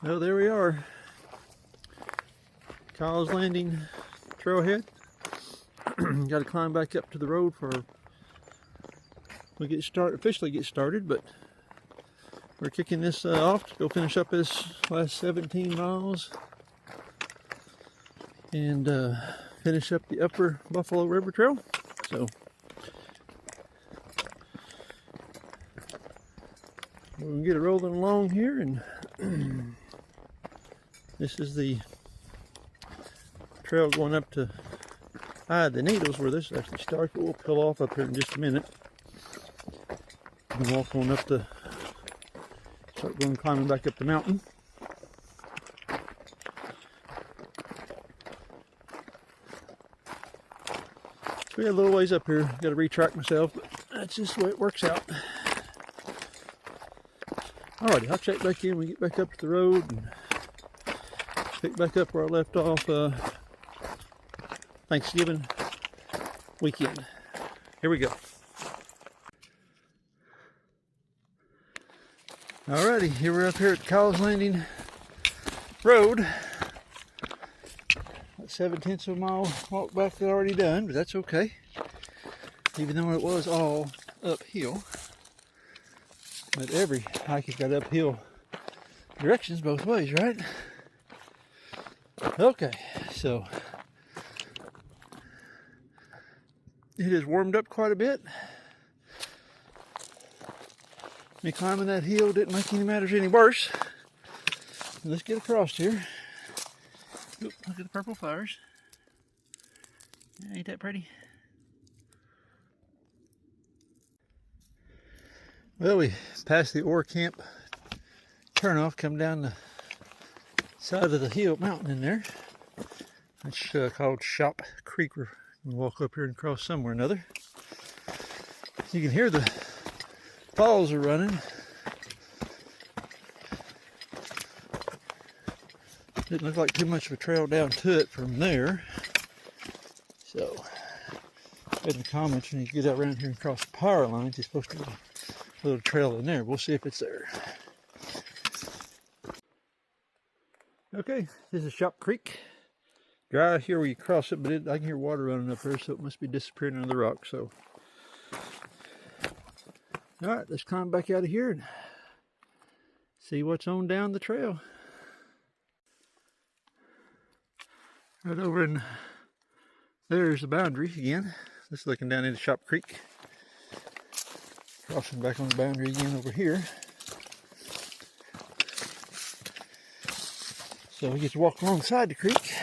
Well, there we are. Kyle's Landing trailhead. Got to climb back up to the road for we officially get started, but we're kicking this off to go finish up this last 17 miles and finish up the upper Buffalo River Trail. So we're gonna get it rolling along here, and this is the trail going up to the Needles, where this actually starts. But we'll peel off up here in just a minute and walk on up the, start going climbing back up the mountain. So we got a little ways up here. Got to retract myself, but that's just the way it works out. Alrighty, I'll check back in when we get back up to the road and pick back up where I left off Thanksgiving weekend. Here we go. Alrighty, here we're up here at Kyle's Landing Road. That 7/10 of a mile walk back already done, but that's okay. Even though it was all uphill. But every hike has got uphill directions both ways, right? Okay, so it has warmed up quite a bit. Me climbing that hill didn't make any matters any worse. Let's get across here. Oop, look at the purple flowers. Ain't that pretty? Well, we passed the ore camp turnoff, come down the side of the hill mountain in there. It's called Shop Creek. We're going to walk up here and cross somewhere or another. You can hear the falls are running. Didn't look like too much of a trail down to it from there. So, in the comments, when you get out around here and cross the power lines, you're supposed to be a little trail in there. We'll see if it's there. Okay, this is Shop Creek. Dry here where you cross it, but I can hear water running up there, so it must be disappearing under the rock. So, all right, let's climb back out of here and see what's on down the trail. Right over in there's the boundary again. Just looking down into Shop Creek. Crossing back on the boundary again over here. So we get to walk alongside the creek.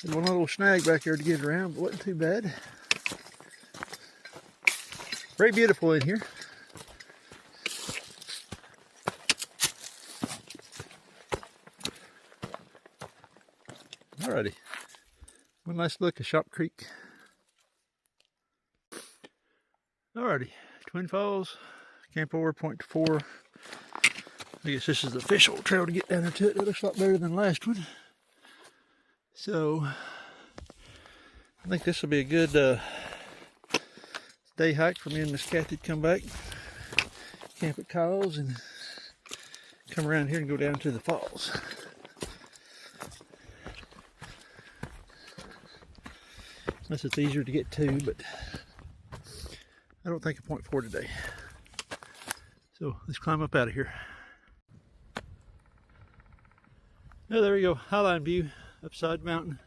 There's one little snag back there to get around, but wasn't too bad. Very beautiful in here. Alrighty. One nice look at Shop Creek. Alrighty. Twin Falls, Camp Over Point 4. I guess this is the official trail to get down there to it. It looks a lot better than the last one. So, I think this will be a good day hike for me and Miss Kathy to come back, camp at Kyle's, and come around here and go down to the falls. Unless it's easier to get to, but I don't think a point 4 today. So let's climb up out of here. Oh, there we go. Highline view upside the mountain.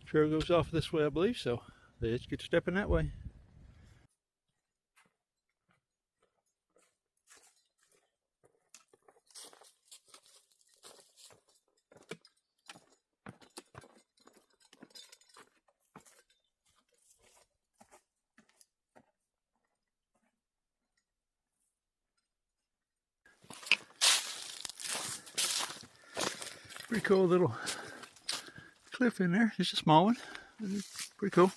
Trail goes off this way, I believe, so let's get stepping that way. Pretty cool little cliff in there. Just a small one. Pretty cool.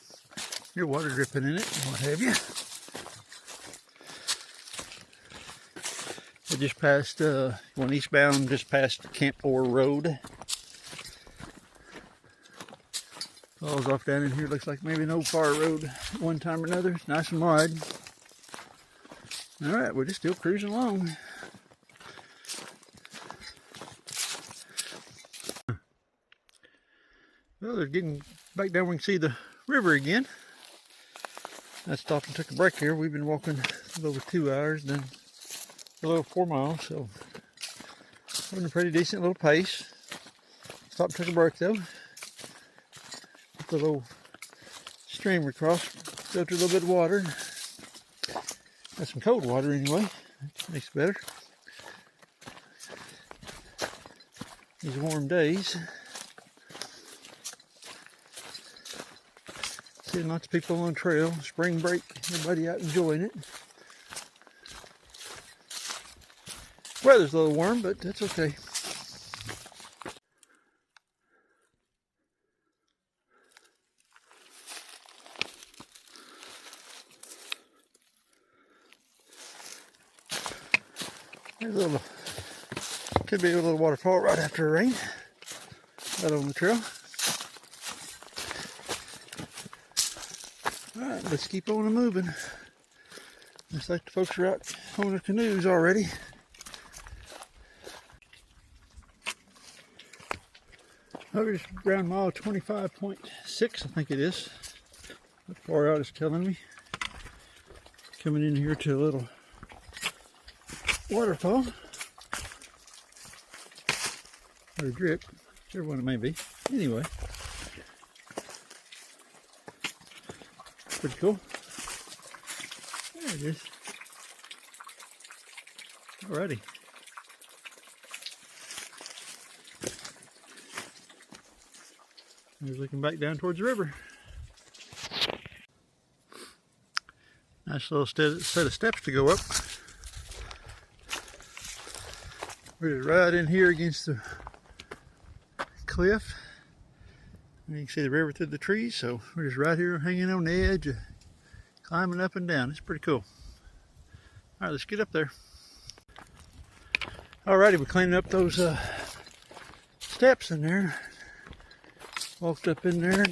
Your water dripping in it and what have you. just past, going eastbound, just past Camp Orr Road. Falls off down in here. Looks like maybe an old fire road one time or another. It's nice and wide. Alright, we're just still cruising along. Well, they're getting back down. We can see the river again. I stopped and took a break here. We've been walking a little over 2 hours, then a little 4 miles, so having a pretty decent little pace. Stopped and took a break though. Put the little stream across, filtered a little bit of water. Got some cold water anyway. That makes it better. These warm days. Seeing lots of people on the trail. Spring break, everybody out enjoying it. Weather's a little warm, but that's okay. There's a little, could be a little waterfall right after the rain. Right on the trail. Alright, let's keep on moving. Looks like the folks are out on their canoes already. Over just around mile 25.6, I think it is. How far out is telling me. Coming in here to a little waterfall. Or a drip, whichever one it may be. Anyway. Pretty cool. There it is. Alrighty. He's looking back down towards the river. Nice little set of steps to go up. We're just right in here against the cliff. And you can see the river through the trees, so we're just right here hanging on the edge, climbing up and down. It's pretty cool. Alright, let's get up there. Alrighty, we're cleaning up those steps in there. Walked up in there,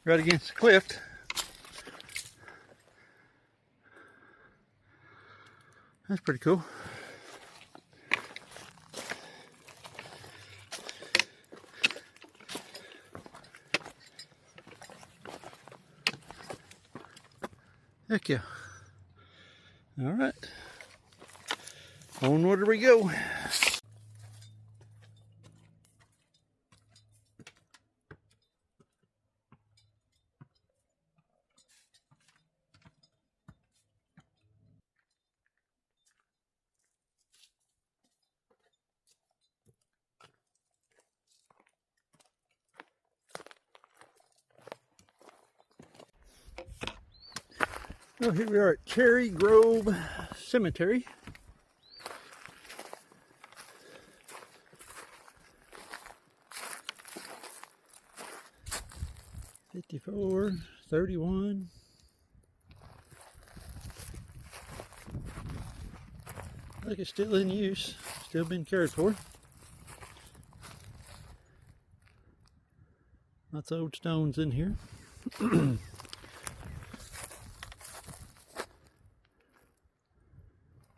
right against the cliff. That's pretty cool. Heck yeah. All right. Onward we go. Well, here we are at Cherry Grove Cemetery. $54, $31. I think it's still in use, still being cared for. Lots of old stones in here.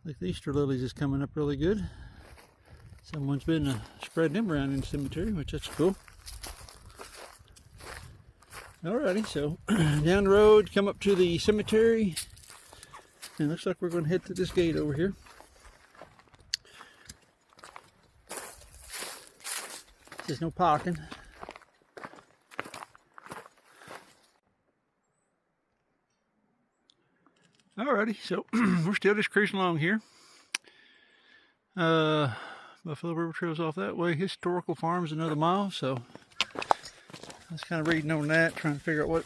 Like the Easter lilies is coming up really good. Someone's been spreading them around in the cemetery, which that's cool. Alrighty, so down the road, come up to the cemetery. And it looks like we're going to head to this gate over here. There's no parking. Alrighty, so we're still just cruising along here. Buffalo River Trail's off that way. Historical Farm's another mile, so I was kind of reading on that, trying to figure out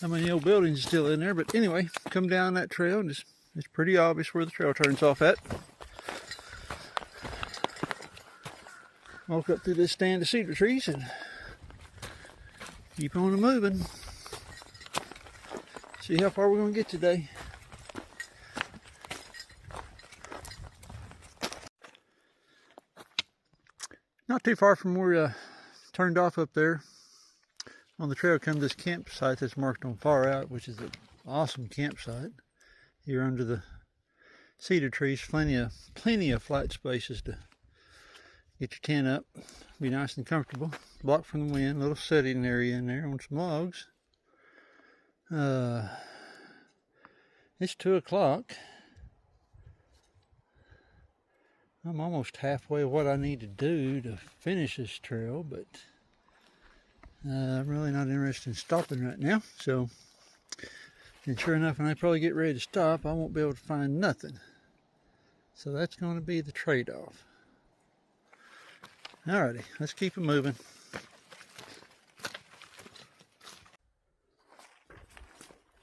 how many old buildings are still in there. But anyway, come down that trail and it's pretty obvious where the trail turns off at. Walk up through this stand of cedar trees and keep on moving. See how far we're going to get today. Not too far from where I turned off up there, on the trail comes this campsite that's marked on Far Out, which is an awesome campsite. Here under the cedar trees, plenty of flat spaces to get your tent up. Be nice and comfortable. Blocked from the wind, little sitting area in there on some logs. It's 2 o'clock. I'm almost halfway what I need to do to finish this trail, but I'm really not interested in stopping right now. So, and sure enough, when I probably get ready to stop, I won't be able to find nothing. So that's going to be the trade-off. Alrighty, let's keep it moving.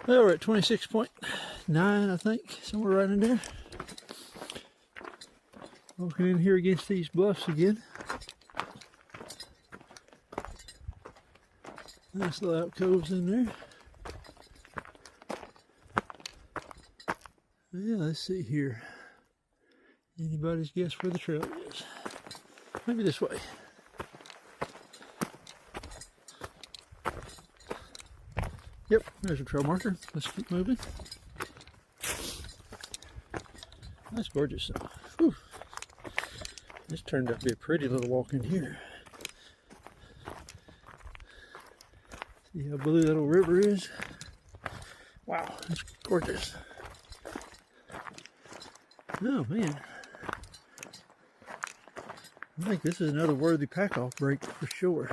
Well, we're at 26.9, I think, somewhere right in there. Walking in here against these bluffs again. Nice little alcoves in there. Yeah, let's see here. Anybody's guess where the trail is? Maybe this way. Yep, there's a trail marker. Let's keep moving. That's gorgeous. Whew. This turned out to be a pretty little walk in here. See how blue that little river is? Wow, that's gorgeous. Oh man. I think this is another worthy pack-off break for sure.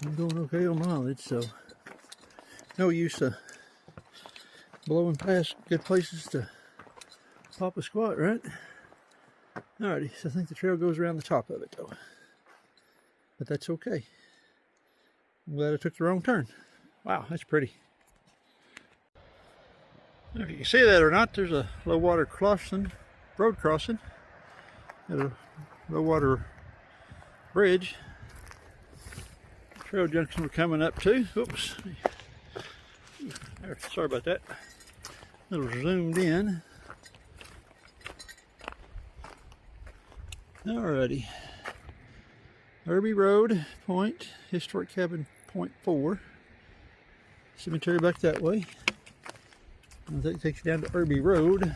I'm doing okay on mileage, so no use blowing past good places to pop a squat, right? Alrighty, so I think the trail goes around the top of it though. But that's okay. I'm glad I took the wrong turn. Wow, that's pretty. If you can see that or not, there's a low water crossing, road crossing at a low water bridge. Trail junction we're coming up to. Oops. Sorry about that. A little zoomed in. Alrighty. Irby Road, point, historic cabin, point 4. Cemetery back that way. I think it takes you down to Irby Road.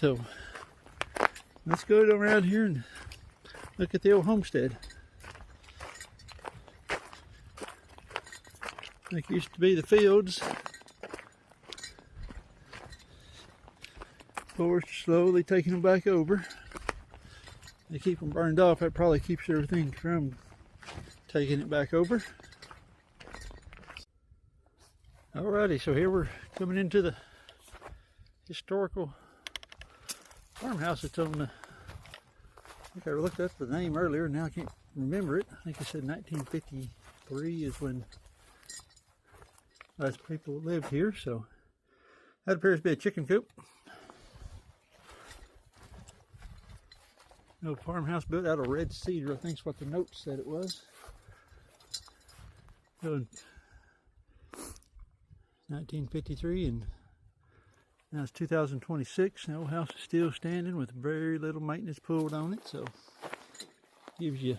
So, let's go around here and look at the old homestead. I think it used to be the fields. Forest slowly taking them back over. They keep them burned off. That probably keeps everything from taking it back over. Alrighty, so here we're coming into the historical farmhouse that's on the, I think I looked up the name earlier, now I can't remember it. I think it said 1953 is when last people lived here, so that appears to be a chicken coop. No farmhouse built out of red cedar, I think is what the note said it was. So 1953, and now it's 2026. The old house is still standing with very little maintenance pulled on it, so gives you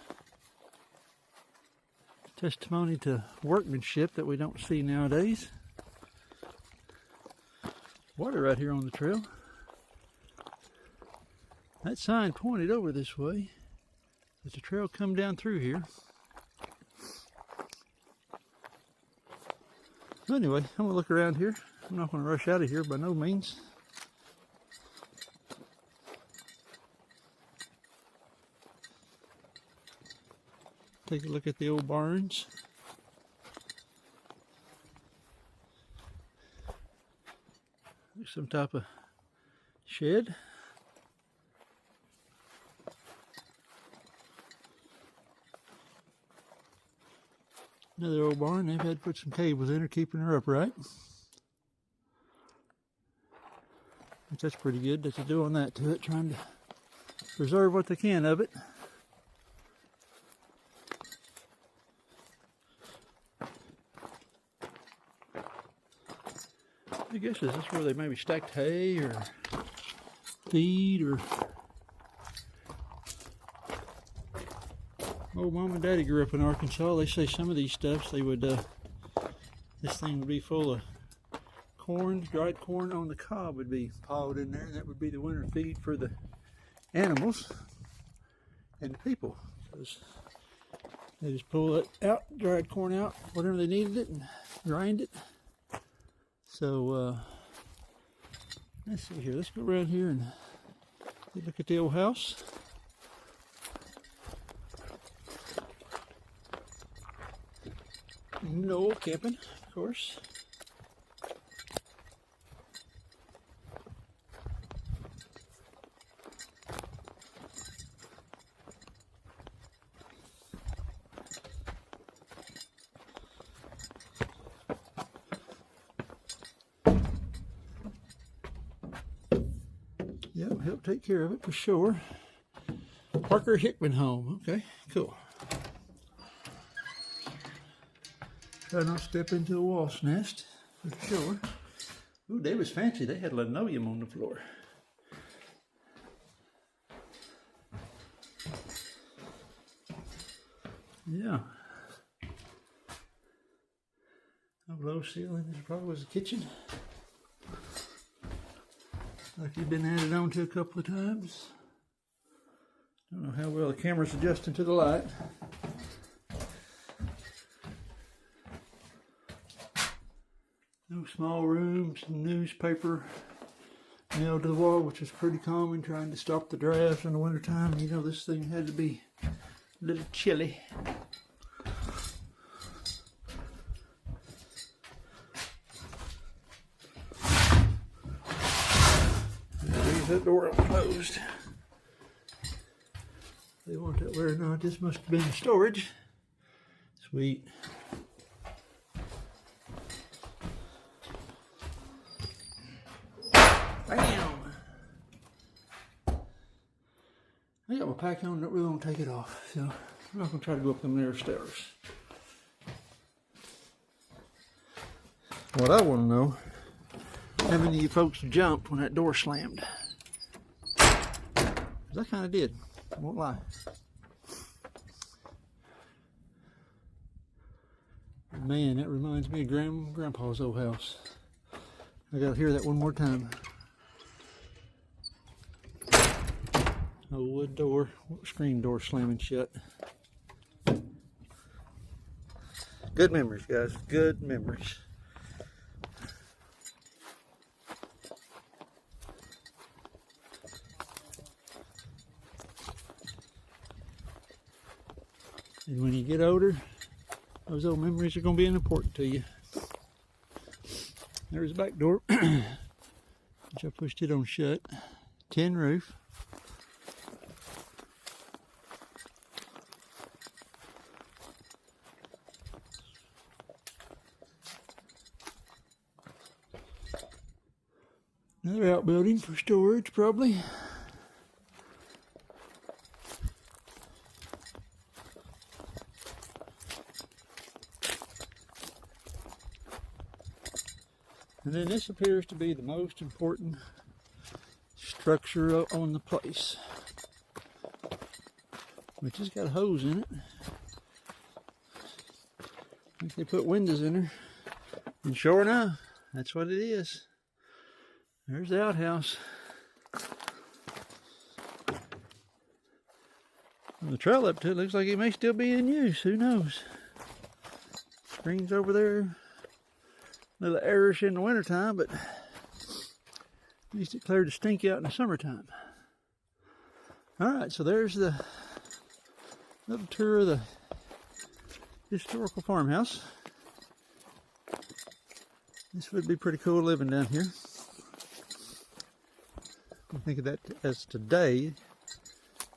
testimony to workmanship that we don't see nowadays. Water right here on the trail. That sign pointed over this way. There's a trail come down through here. So anyway, I'm going to look around here. I'm not going to rush out of here by no means. Take a look at the old barns. There's some type of shed. Another old barn. They've had to put some cables in her, keeping her upright. But that's pretty good that they're doing that to it, trying to preserve what they can of it. I guess is this where they maybe stacked hay or feed or... Old Mom and Daddy grew up in Arkansas. They say some of these stuffs they would, this thing would be full of corn, dried corn on the cob would be piled in there, and that would be the winter feed for the animals and the people. They just pull it out, dried corn out, whatever they needed it, and grind it. So, let's see here. Let's go around here and look at the old house. No camping, of course. Yep, help take care of it for sure. Parker Hickman home. Okay, cool. Try not to step into a wasp nest, for sure. Ooh, they was fancy. They had linoleum on the floor. Yeah. A low ceiling. This probably was the kitchen. Like you've been added on to a couple of times. Don't know how well the camera's adjusting to the light. No small room, some newspaper nailed to the wall, which is pretty common, trying to stop the drafts in the wintertime. You know, this thing had to be a little chilly. Leave that door closed. They want that where or not. This must have been storage. Sweet. Bam! I got my pack on, don't really want to take it off, so I'm not going to try to go up them there stairs. What I want to know, how many of you folks jumped when that door slammed? 'Cause I kind of did, I won't lie. Man, that reminds me of Grandpa's old house. I got to hear that one more time. Old wood door, screen door slamming shut. Good memories, guys. Good memories. And when you get older, those old memories are going to be important to you. There's the back door, which I pushed it on shut. Tin roof. Another outbuilding for storage, probably. And then this appears to be the most important structure on the place, which has got a hose in it. I think they put windows in there. And sure enough, that's what it is. There's the outhouse. And the trail up to it looks like it may still be in use. Who knows? Screen's over there. A little airish in the wintertime, but at least it cleared the stink out in the summertime. Alright, so there's the little tour of the historical farmhouse. This would be pretty cool living down here. I think of that as today.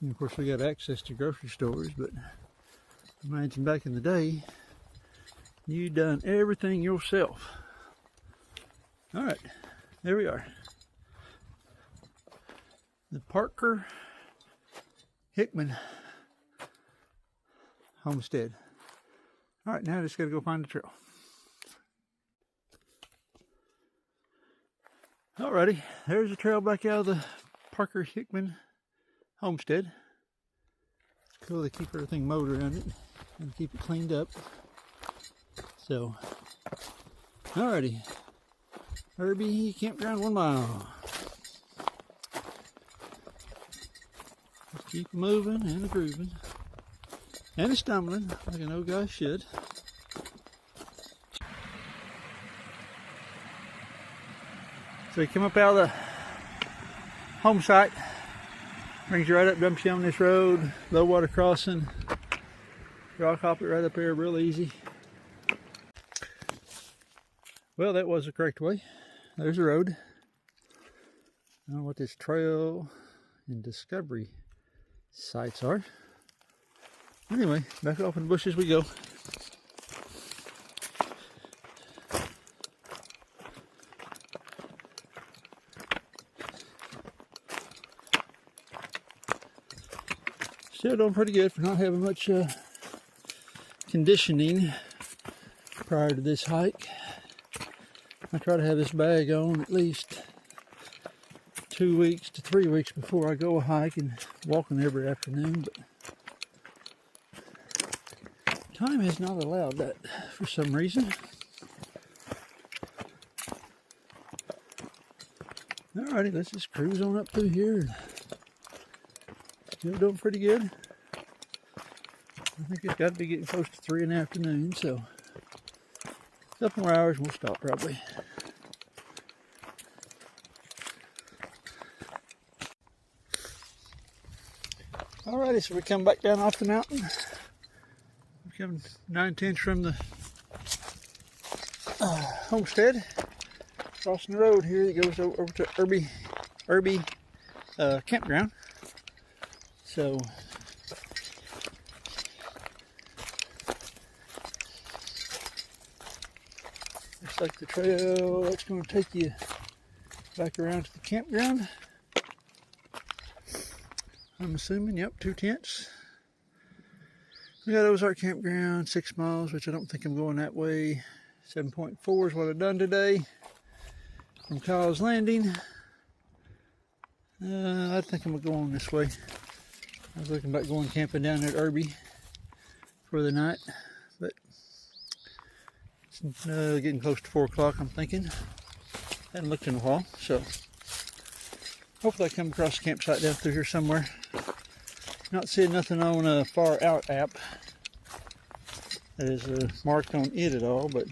And of course we got access to grocery stores, but imagine back in the day, you done everything yourself. Alright, there we are. The Parker Hickman homestead. Alright, now I just gotta go find the trail. Alrighty, there's the trail back out of the Parker Hickman homestead. Cool, they keep everything mowed around it and keep it cleaned up. So, alrighty. Irby Campground 1 mile. Just keep moving and grooving. And stumbling, like an old guy should. So you come up out of the home site, brings you right up, dumps you on this road, low water crossing. Rock hop it right up there, real easy. Well, that was the correct way. There's the road. I don't know what this trail and discovery sites are. Anyway, back off in the bushes we go. Still doing pretty good for not having much conditioning prior to this hike. I try to have this bag on at least 2 weeks to 3 weeks before I go a hike, and walking every afternoon, but time has not allowed that for some reason. Alrighty, let's just cruise on up through here. Still doing pretty good. I think it's got to be getting close to 3 in the afternoon, so a couple more hours and we'll stop probably. Alrighty, so we come back down off the mountain. We come 9/10 from the homestead, crossing the road here that goes over to Irby campground. So looks like the trail that's going to take you back around to the campground. I'm assuming, yep, 2 tents. We got Ozark Campground, 6 miles, which I don't think I'm going that way. 7.4 is what I've done today. From Kyle's Landing. I think I'm going to go on this way. I was looking about going camping down there at Irby for the night, but it's getting close to 4 o'clock, I'm thinking. Hadn't looked in a while, so hopefully I come across a campsite down through here somewhere. Not seeing nothing on a Far Out app that is marked on it at all, but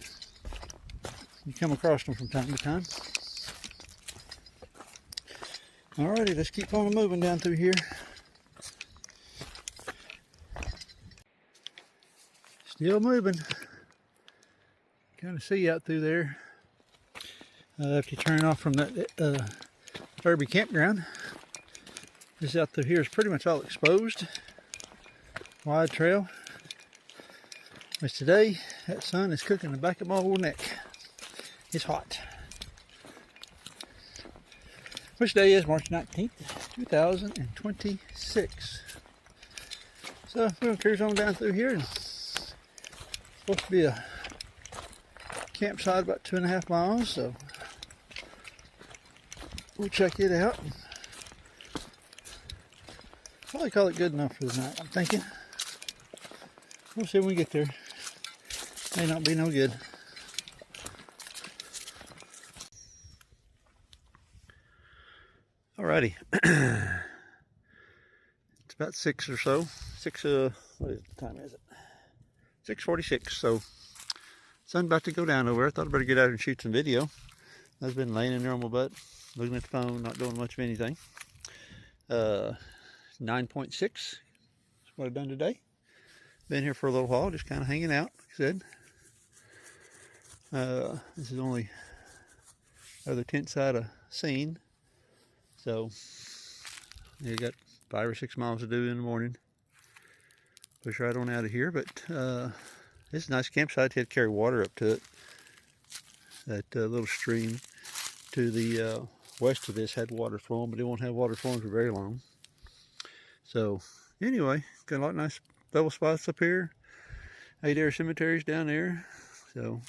you come across them from time to time. Alrighty, let's keep on moving down through here. Still moving. Kind of see out through there. If you turn off from that Irby campground, this out through here is pretty much all exposed. Wide trail. But today, that sun is cooking the back of my old neck. It's hot. Which day is March 19th, 2026. So we're going to cruise on down through here. It's supposed to be a campsite about 2.5 miles, so we'll check it out. Probably call it good enough for the night, I'm thinking. We'll see when we get there. May not be no good. Alrighty. It's about 6 or so. What time is it? 6:46. So sun's about to go down over. I thought I'd better get out and shoot some video. I've been laying in there on my butt, looking at the phone, not doing much of anything. 9.6 is what I've done today. Been here for a little while, just kind of hanging out, like I said. This is the only other tent site I've seen. So, you got 5 or 6 miles to do in the morning. Push right on out of here, but this is a nice campsite. You had to carry water up to it. That little stream to the west of this had water flowing, but it won't have water flowing for very long. So, anyway, got a lot of nice level spots up here. Adair Cemetery's down there. So,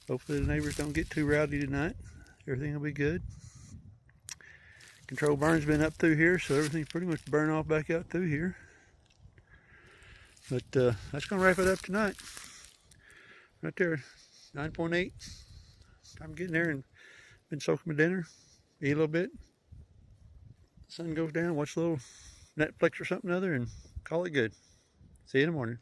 hopefully the neighbors don't get too rowdy tonight. Everything will be good. Control burn's been up through here, so everything's pretty much burned off back out through here. But that's going to wrap it up tonight. Right there, 9.8. I'm getting there and been soaking my dinner, eat a little bit. The sun goes down, watch a little Netflix or something other, and call it good. See you in the morning.